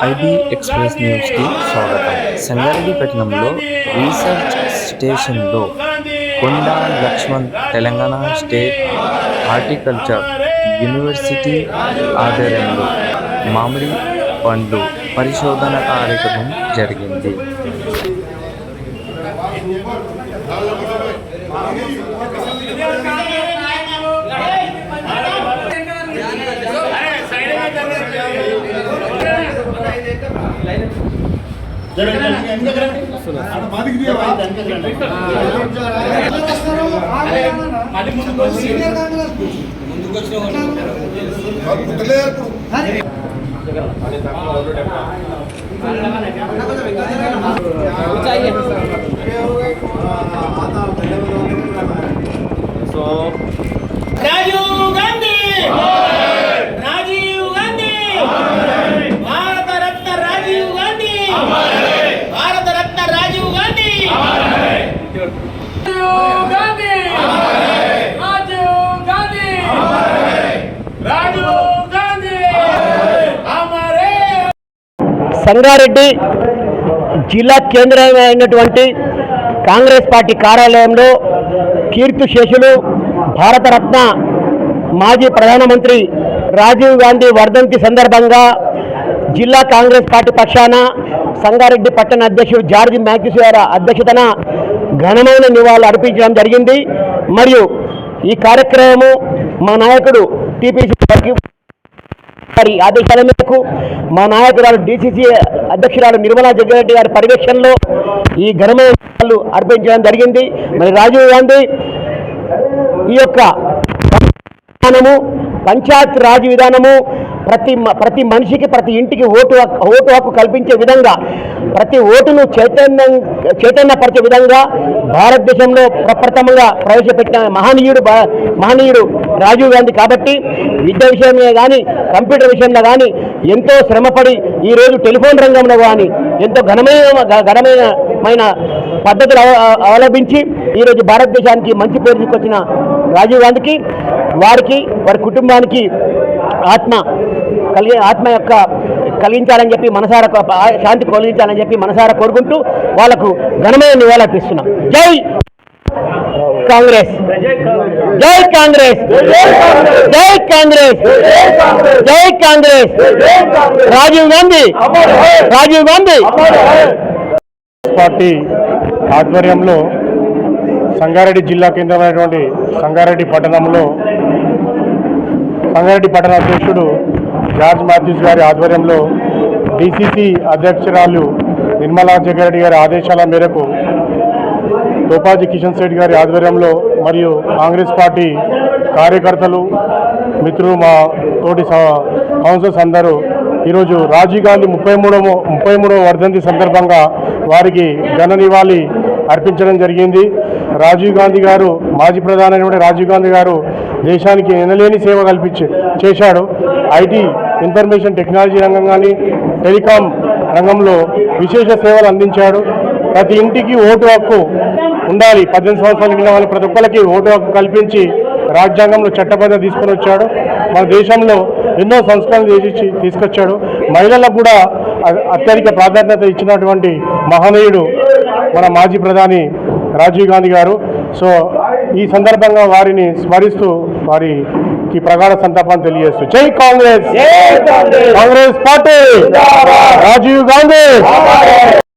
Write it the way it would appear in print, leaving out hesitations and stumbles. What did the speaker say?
IB express న్యూస్కి స్వాగతం. సంగారెడ్డి పట్టణంలో రీసెర్చ్ స్టేషన్లో Konda Laxman Telangana state horticulture university ఆధ్వర్యంలో మామిడి పండ్లు పరిశోధన కార్యక్రమం జరిగింది. राजीव गांधी राजीव गांधी भारत रत्न राजीव गांधी भारत रत्न राजीव गांधी राजीव गांधी राजीव गांधी राजीव गांधी हमारे సంగారెడ్డి జిల్లా కేంద్రమైనటువంటి కాంగ్రెస్ పార్టీ కార్యాలయంలో కీర్తిశేషులు భారతరత్న మాజీ ప్రధానమంత్రి రాజీవ్ గాంధీ వర్ధంతి సందర్భంగా జిల్లా కాంగ్రెస్ పార్టీ పక్షాన సంగారెడ్డి పట్టణ అధ్యక్షుడు జార్జి మ్యాథ్యూస్ గారి అధ్యక్షతన ఘనమైన నివాళులు అర్పించడం జరిగింది. మరియు ఈ కార్యక్రమము మా నాయకుడు టీపీసీ గారి ఆదేశాల మేరకు మా నాయకురాలు డిసిసి అధ్యక్షురాలు నిర్మలా జగ్గారెడ్డి గారి పర్యవేక్షణలో ఈ ఘనమైన నివాళులు అర్పించడం జరిగింది. మరి రాజీవ్ గాంధీ ఈ యొక్క విధానము పంచాయత్ రాజ్ విధానము ప్రతి మనిషికి ప్రతి ఇంటికి ఓటు హక్కు కల్పించే విధంగా ప్రతి ఓటును చైతన్యపరిచే విధంగా భారతదేశంలో ప్రప్రథమంగా ప్రవేశపెట్టిన మహనీయుడు రాజీవ్ గాంధీ. కాబట్టి విద్య విషయంలో కానీ కంప్యూటర్ విషయంలో కానీ ఎంతో శ్రమపడి ఈరోజు టెలిఫోన్ రంగంలో కానీ ఎంతో ఘనమైన పద్ధతులు అవలంబించి ఈరోజు భారతదేశానికి మంచి పేరు తీసుకొచ్చిన రాజీవ్ గాంధీకి వారి కుటుంబానికి ఆత్మ యొక్క కలిగించాలని చెప్పి మనసారా శాంతి కలిగించాలని చెప్పి మనసారా కోరుకుంటూ వాళ్లకు ఘనమైన నివాళులు అర్పిస్తున్నాం. జై కాంగ్రెస్, జై కాంగ్రెస్, జై కాంగ్రెస్, జై కాంగ్రెస్, రాజీవ్ గాంధీ, రాజీవ్ గాంధీ. పార్టీ ఆధ్వర్యంలో సంగారెడ్డి జిల్లా కేంద్రమైనటువంటి సంగారెడ్డి పట్టణ అధ్యక్షుడు జార్జ్ మాథ్యూస్ గారి ఆధ్వర్యంలో డిసిసి అధ్యక్షురాలు నిర్మలా జగ్గారెడ్డి గారి ఆదేశాల మేరకు తోపాజీ కిషన్ రెడ్డి గారి ఆధ్వర్యంలో మరియు కాంగ్రెస్ పార్టీ కార్యకర్తలు మిత్రులు మా తోటి కౌన్సిలర్స్ అందరూ ఈరోజు రాజీవ్ గాంధీ 33వ వర్ధంతి సందర్భంగా వారికి ఘన నివాళి అర్పించడం జరిగింది. రాజీవ్ గాంధీ గారు మాజీ ప్రధానమైనటువంటి రాజీవ్ గాంధీ గారు దేశానికి ఎనలేని సేవ చేశాడు. ఐటీ ఇన్ఫర్మేషన్ టెక్నాలజీ రంగం కానీ టెలికాం రంగంలో విశేష సేవలు అందించాడు. ప్రతి ఇంటికి ఓటు హక్కు ఉండాలి, 18 సంవత్సరాలు నిండిన వాళ్ళు ప్రతి ఒక్కరికి ఓటు హక్కు కల్పించి రాజ్యాంగంలో చట్టబద్ధత తీసుకొని వచ్చాడు. మన దేశంలో ఎన్నో సంస్కరణలు తీసుకొచ్చాడు. మహిళలకు కూడా అత్యధిక ప్రాధాన్యత ఇచ్చినటువంటి మహనీయుడు మన మాజీ ప్రధాని రాజీవ్ గాంధీ గారు. సో ఈ సందర్భంగా వారిని స్మరిస్తూ వారికి ప్రగాఢ సంతాపాన్ని తెలియజేస్తూ జై కాంగ్రెస్, కాంగ్రెస్ పార్టీ, రాజీవ్ గాంధీ.